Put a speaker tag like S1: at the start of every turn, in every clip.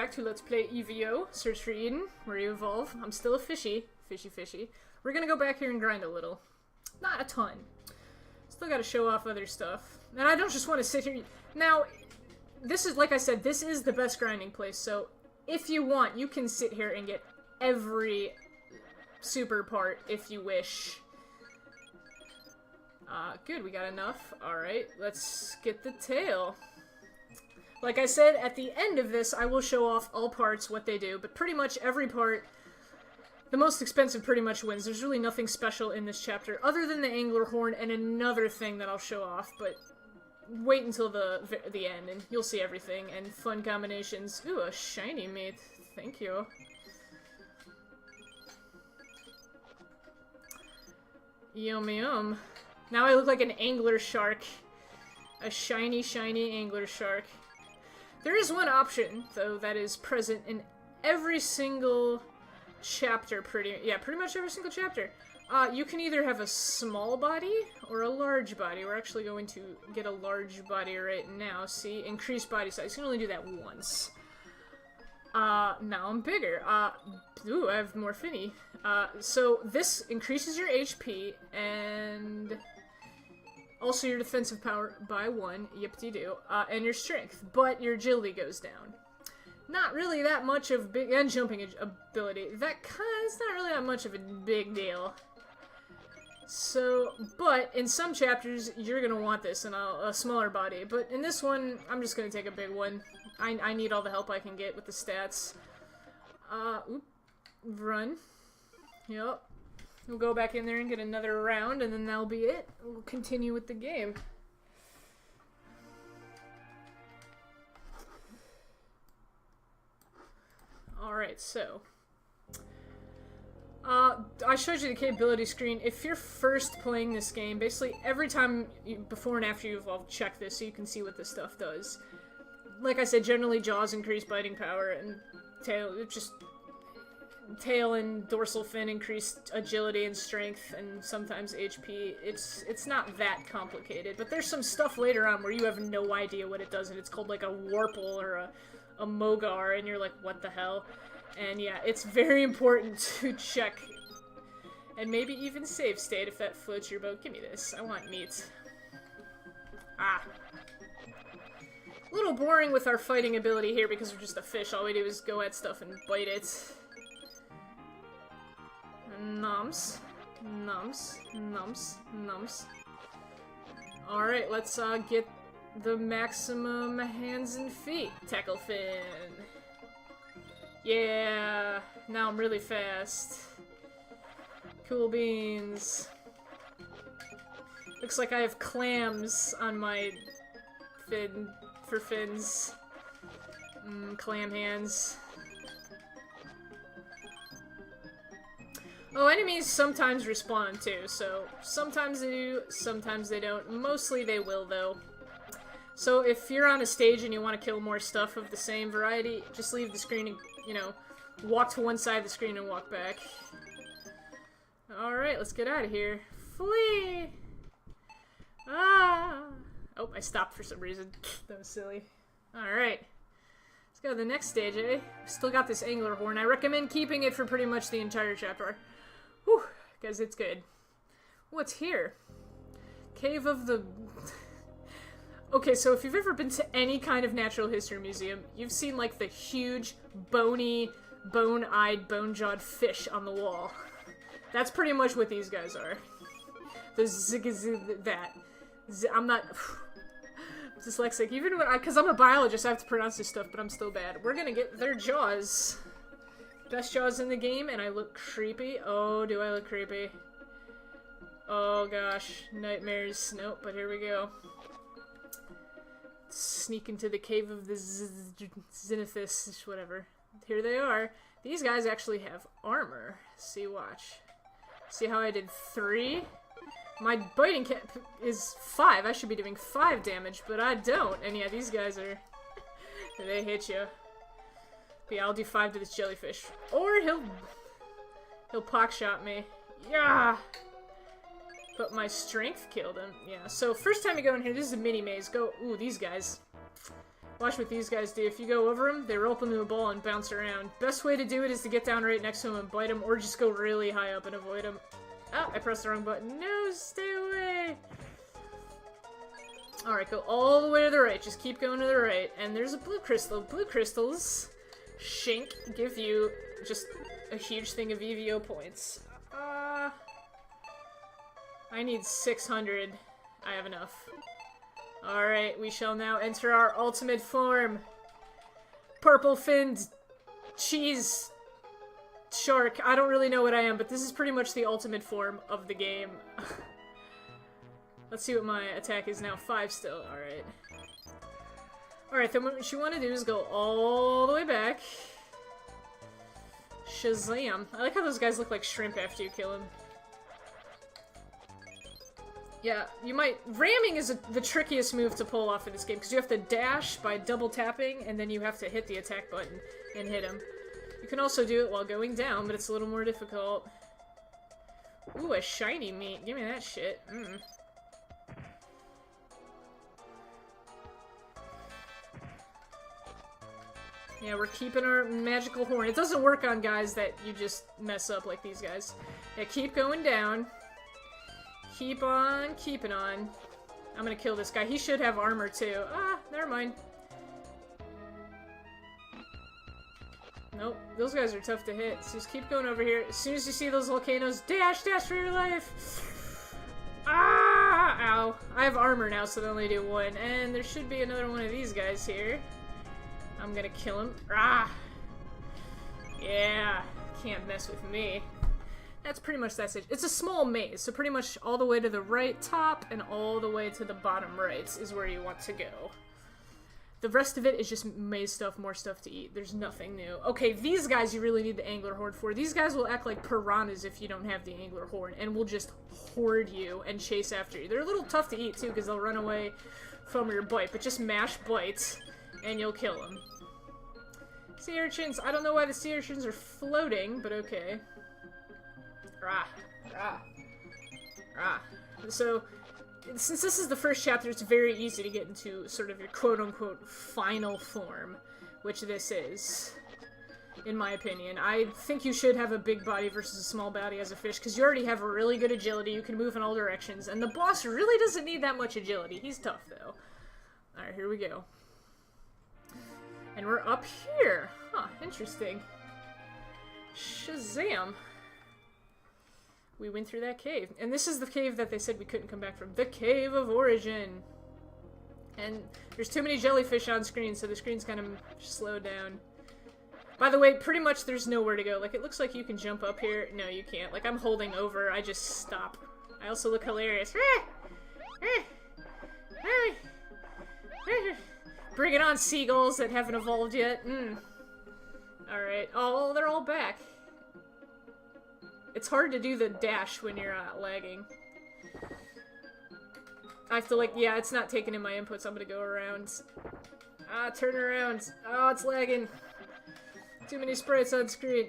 S1: back to Let's Play EVO, Search for Eden, where you evolve. I'm still a fishy. We're gonna go back here and grind a little. Not a ton. Still gotta show off other stuff. And I don't just want to sit here... Now, this is, like I said, this is the best grinding place, so if you want, you can sit here and get every super part if you wish. Good, we got enough. Alright, let's get the tail. Like I said, at the end of this, I will show off all parts, what they do, but pretty much every part, the most expensive pretty much wins. There's really nothing special in this chapter, other than the angler horn and another thing that I'll show off, but wait until the end, and you'll see everything, and fun combinations. Ooh, a shiny meat. Thank you. Yum yum. Now I look like an angler shark. A shiny, shiny angler shark. There is one option, though, that is present in every single chapter, pretty much every single chapter. You can either have a small body or a large body. We're actually going to get a large body right now. See? Increased body size. You can only do that once. Now I'm bigger. Ooh, I have more finny. So this increases your HP and... also your defensive power by 1, yip-de-doo, and your strength, but your agility goes down. Not really that much of big, and jumping ability, it's not really that much of a big deal. So, but in some chapters, you're gonna want this in a smaller body, but in this one, I'm just gonna take a big one. I need all the help I can get with the stats. Oop, run. Yup. We'll go back in there and get another round, and then that'll be it. We'll continue with the game. Alright, so... I showed you the capability screen. If you're first playing this game, basically every time, before and after you evolve, check this so you can see what this stuff does. Like I said, generally jaws increase biting power, and tail and dorsal fin increased agility and strength, and sometimes HP. It's not that complicated, but there's some stuff later on where you have no idea what it does, and it's called like a Warple or a Mogar, and you're like, what the hell? And yeah, it's very important to check, and maybe even save state if that floats your boat. Give me this. I want meat. Ah. A little boring with our fighting ability here because we're just a fish. All we do is go at stuff and bite it. Nums. Nums. Nums. Nums. Alright, let's get the maximum hands and feet. Tackle fin. Yeah, now I'm really fast. Cool beans. Looks like I have clams on my fin for fins. Clam hands. Oh, enemies sometimes respawn too, so sometimes they do, sometimes they don't. Mostly they will, though. So if you're on a stage and you want to kill more stuff of the same variety, just leave the screen and, you know, walk to one side of the screen and walk back. Alright, let's get out of here. Flee! Ah! Oh, I stopped for some reason. That was silly. Alright. Let's go to the next stage, eh? Still got this angler horn. I recommend keeping it for pretty much the entire chapter. Whew, because it's good. What's here? Cave of the... Okay, so if you've ever been to any kind of natural history museum, you've seen, like, the huge, bony, bone-eyed, bone-jawed fish on the wall. That's pretty much what these guys are. I'm not... dyslexic. Even when because I'm a biologist, I have to pronounce this stuff, but I'm still bad. We're gonna get their jaws. Best jaws in the game, and I look creepy. Oh, do I look creepy? Oh gosh, nightmares. Nope, but here we go. Sneak into the cave of the Zenithus, whatever. Here they are. These guys actually have armor. See, watch. See how I did 3? My biting cap is 5. I should be doing 5 damage, but I don't. And yeah, these guys are... they hit you. But yeah, I'll do 5 to this jellyfish. Or he'll pockshot me. Yeah! But my strength killed him. Yeah, so first time you go in here, this is a mini maze. Go... Ooh, these guys. Watch what these guys do. If you go over them, they roll up into a ball and bounce around. Best way to do it is to get down right next to them and bite them, or just go really high up and avoid them. Ah, I pressed the wrong button. No, stay away! Alright, go all the way to the right. Just keep going to the right. And there's a blue crystal. Blue crystals, shink, give you just a huge thing of EVO points. I need 600. I have enough. Alright, we shall now enter our ultimate form. Purple-finned cheese shark. I don't really know what I am, but this is pretty much the ultimate form of the game. Let's see what my attack is now. 5 still. Alright. Alright, then what you want to do is go all the way back. Shazam. I like how those guys look like shrimp after you kill them. Yeah, you might... Ramming is the trickiest move to pull off in this game, because you have to dash by double tapping, and then you have to hit the attack button and hit him. You can also do it while going down, but it's a little more difficult. Ooh, a shiny meat. Give me that shit. Yeah, we're keeping our magical horn. It doesn't work on guys that you just mess up like these guys. Yeah, keep going down. Keep on keeping on. I'm gonna kill this guy. He should have armor too. Ah, never mind. Nope, those guys are tough to hit. So just keep going over here. As soon as you see those volcanoes, dash, dash for your life! Ah! Ow. I have armor now, so they only do 1. And there should be another one of these guys here. I'm gonna kill him. Ah! Yeah, can't mess with me. That's pretty much that stage. It's a small maze, so pretty much all the way to the right top and all the way to the bottom right is where you want to go. The rest of it is just maze stuff, more stuff to eat. There's nothing new. Okay, these guys you really need the angler horn for. These guys will act like piranhas if you don't have the angler horn, and will just hoard you and chase after you. They're a little tough to eat too, because they'll run away from your bite, but just mash bite, and you'll kill them. Sea urchins. I don't know why the sea urchins are floating, but okay. Rah, rah, rah. So, since this is the first chapter, it's very easy to get into sort of your quote-unquote final form, which this is, in my opinion. I think you should have a big body versus a small body as a fish, because you already have a really good agility, you can move in all directions, and the boss really doesn't need that much agility. He's tough, though. Alright, here we go. And we're up here. Huh, interesting. Shazam. We went through that cave. And this is the cave that they said we couldn't come back from. The Cave of Origin. And there's too many jellyfish on screen, so the screen's kind of slowed down. By the way, pretty much there's nowhere to go. Like, it looks like you can jump up here. No, you can't. Like, I'm holding over. I just stop. I also look hilarious. Bring it on, seagulls that haven't evolved yet. Alright. Oh, they're all back. It's hard to do the dash when you're lagging. I have to, like, yeah, it's not taking in my inputs. I'm gonna go around. Ah, turn around. Oh, it's lagging. Too many sprites on screen.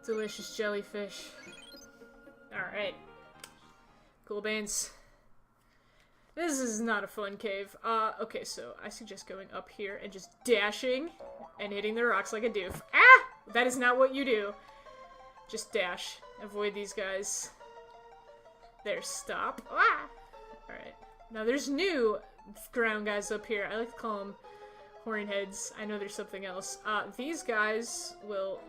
S1: Delicious jellyfish. Alright. Cool beans. This is not a fun cave. Okay, so I suggest going up here and just dashing and hitting the rocks like a doof. Ah! That is not what you do. Just dash. Avoid these guys. There, stop. Ah! Alright. Now there's new ground guys up here. I like to call them hornheads. I know there's something else. These guys will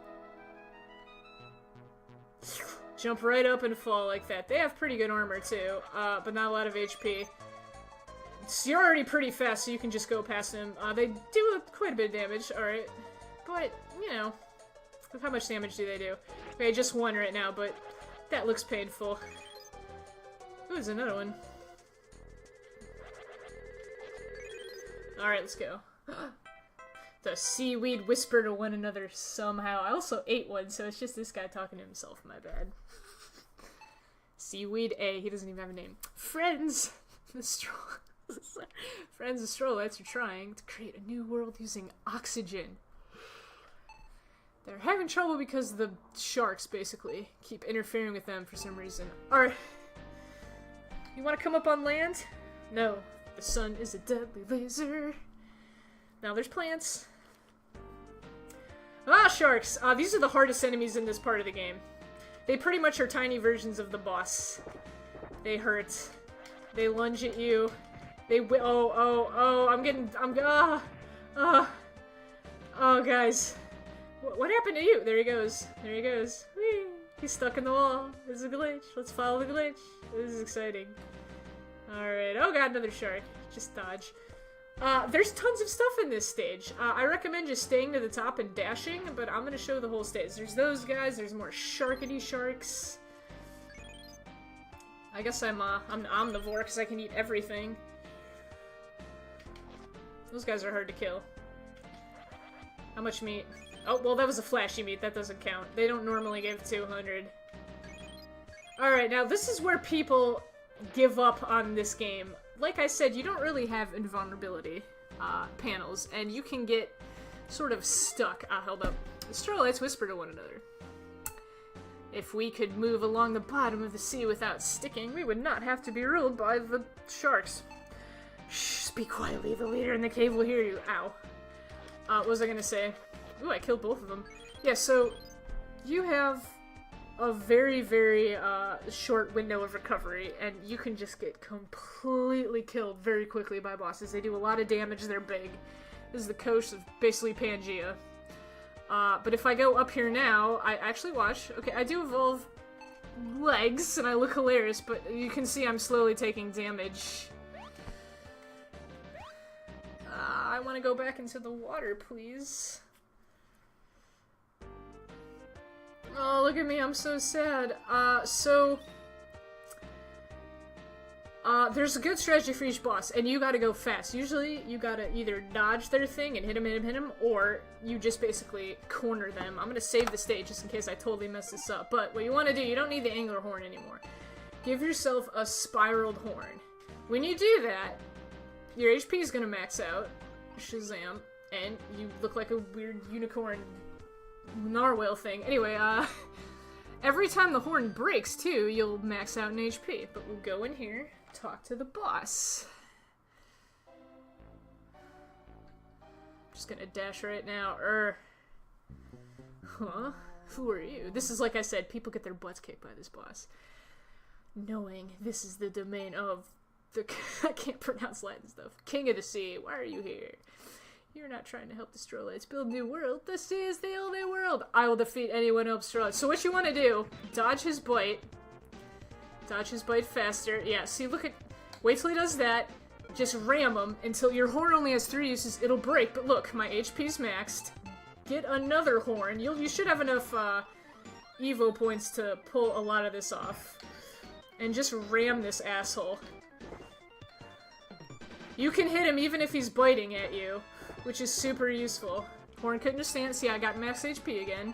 S1: jump right up and fall like that. They have pretty good armor too, but not a lot of HP. So you're already pretty fast, so you can just go past them. They do quite a bit of damage, alright. But, you know, how much damage do they do? Okay, just 1 right now, but that looks painful. Ooh, there's another one. Alright, let's go. The seaweed whisper to one another somehow. I also ate one, so it's just this guy talking to himself. My bad. Seaweed A. He doesn't even have a name. Friends! The Friends, the Strolites are trying to create a new world using oxygen. They're having trouble because the sharks, basically, keep interfering with them for some reason. Alright. You want to come up on land? No. The sun is a deadly laser. Now there's plants. Ah, sharks! These are the hardest enemies in this part of the game. They pretty much are tiny versions of the boss. They hurt. They lunge at you. They oh, guys. What happened to you? There he goes. There he goes. Whee! He's stuck in the wall. There's a glitch. Let's follow the glitch. This is exciting. Alright. Oh god, another shark. Just dodge. There's tons of stuff in this stage. I recommend just staying to the top and dashing, but I'm gonna show the whole stage. There's those guys. There's more sharkity sharks. I guess I'm an omnivore because I can eat everything. Those guys are hard to kill. How much meat? Oh, well, that was a flashy meat. That doesn't count. They don't normally give 200. Alright, now this is where people give up on this game. Like I said, you don't really have invulnerability panels, and you can get sort of stuck. Hold up. Let's whisper to one another. If we could move along the bottom of the sea without sticking, we would not have to be ruled by the sharks. Shh, speak quietly. The leader in the cave will hear you. Ow. What was I gonna say? Ooh, I killed both of them. Yeah, so you have a very, very short window of recovery, and you can just get completely killed very quickly by bosses. They do a lot of damage, they're big. This is the coast of basically Pangea. But if I go up here now, I actually watch. Okay, I do evolve legs, and I look hilarious, but you can see I'm slowly taking damage. I want to go back into the water, please. Oh, look at me, I'm so sad. There's a good strategy for each boss, and you gotta go fast. Usually, you gotta either dodge their thing and hit him, or you just basically corner them. I'm gonna save the stage just in case I totally mess this up, but what you want to do, you don't need the angler horn anymore. Give yourself a spiraled horn. When you do that, your HP is gonna max out, Shazam, and you look like a weird unicorn narwhal thing. Anyway, every time the horn breaks, too, you'll max out in HP. But we'll go in here, talk to the boss. Just gonna dash right now. Huh? Who are you? This is, like I said, people get their butts kicked by this boss. Knowing this is the domain of the... I can't pronounce Latin stuff. King of the Sea, why are you here? You're not trying to help the Strolites build a new world. The sea is the only world. I will defeat anyone who helps Strolites. So what you want to do, dodge his bite. Dodge his bite faster. Yeah, see, look at... Wait till he does that. Just ram him until your horn only has 3 uses. It'll break, but look, my HP's maxed. Get another horn. You should have enough EVO points to pull a lot of this off. And just ram this asshole. You can hit him even if he's biting at you, which is super useful. Horn couldn't withstand. See, I got max HP again.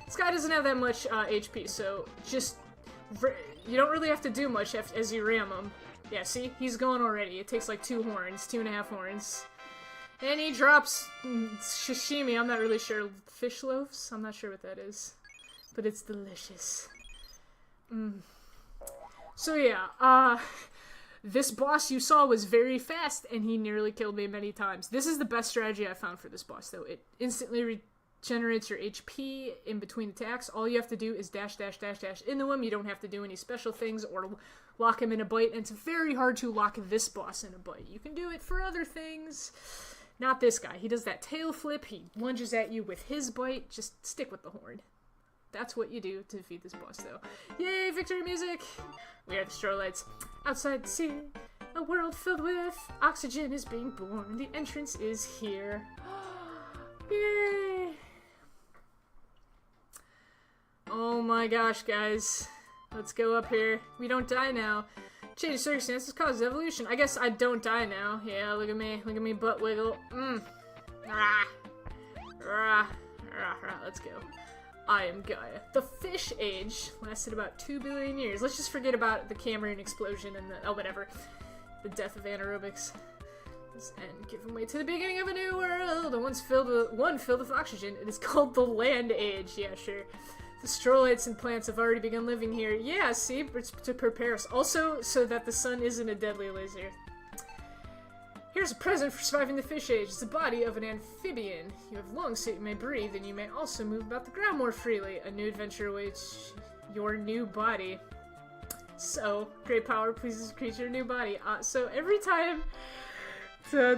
S1: This guy doesn't have that much HP, so just... You don't really have to do much as you ram him. Yeah, see? He's gone already. It takes like 2 horns, 2.5 horns. And he drops sashimi, I'm not really sure. Fish loaves? I'm not sure what that is. But it's delicious. So yeah, this boss you saw was very fast, and he nearly killed me many times. This is the best strategy I found for this boss, though. It instantly regenerates your HP in between attacks. All you have to do is dash, dash, dash, dash into him. You don't have to do any special things or lock him in a bite, and it's very hard to lock this boss in a bite. You can do it for other things. Not this guy. He does that tail flip. He lunges at you with his bite. Just stick with the horn. That's what you do to defeat this boss, though. Yay, victory music! We are the Strolites. Outside the sea, a world filled with oxygen is being born. The entrance is here. Yay! Oh my gosh, guys. Let's go up here. We don't die now. Change of circumstances causes evolution. I guess I don't die now. Yeah, look at me. Look at me butt wiggle. Rah. Rah. Rah. Rah. Let's go. I am Gaia. The fish age lasted about 2 billion years. Let's just forget about the Cambrian explosion and the... Oh, whatever. The death of anaerobics. And give way to the beginning of a new world. One filled with oxygen. It is called the land age. Yeah, sure. The Strolites and plants have already begun living here. Yeah, see? It's to prepare us. Also, so that the sun isn't a deadly laser. Here's a present for surviving the fish age. It's the body of an amphibian. You have lungs so you may breathe, and you may also move about the ground more freely. A new adventure awaits your new body. So, great power pleases the creature, new body. So every time... yeah,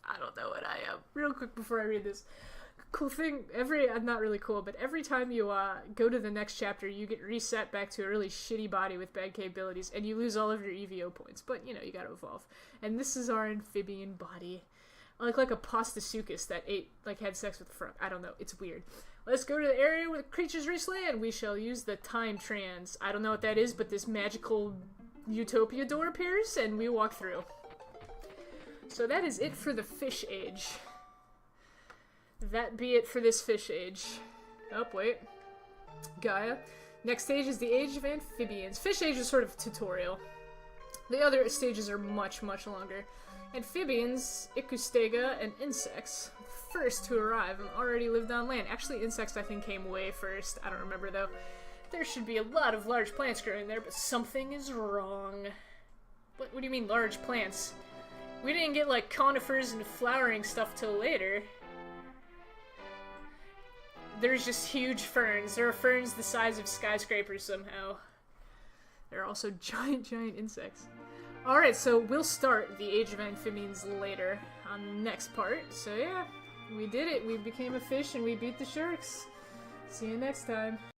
S1: I don't know what I am. Real quick before I read this. Cool thing, not really cool, but every time you go to the next chapter, you get reset back to a really shitty body with bad capabilities, and you lose all of your EVO points. But, you know, you gotta evolve. And this is our amphibian body. Like a Pastasuchus that had sex with the frog. I don't know, it's weird. Let's go to the area where the creatures recently, and we shall use the time trans. I don't know what that is, but this magical utopia door appears, and we walk through. So that is it for the fish age. That be it for this fish age. Oh, wait. Gaia. Next stage is the age of amphibians. Fish age is sort of tutorial. The other stages are much, much longer. Amphibians, Icustega, and insects. First to arrive and already lived on land. Actually, insects I think came way first. I don't remember though. There should be a lot of large plants growing there, but something is wrong. What do you mean large plants? We didn't get like conifers and flowering stuff till later. There's just huge ferns. There are ferns the size of skyscrapers somehow. There are also giant insects. Alright, so we'll start the Age of Amphibians later on the next part. So yeah, we did it. We became a fish and we beat the sharks. See you next time.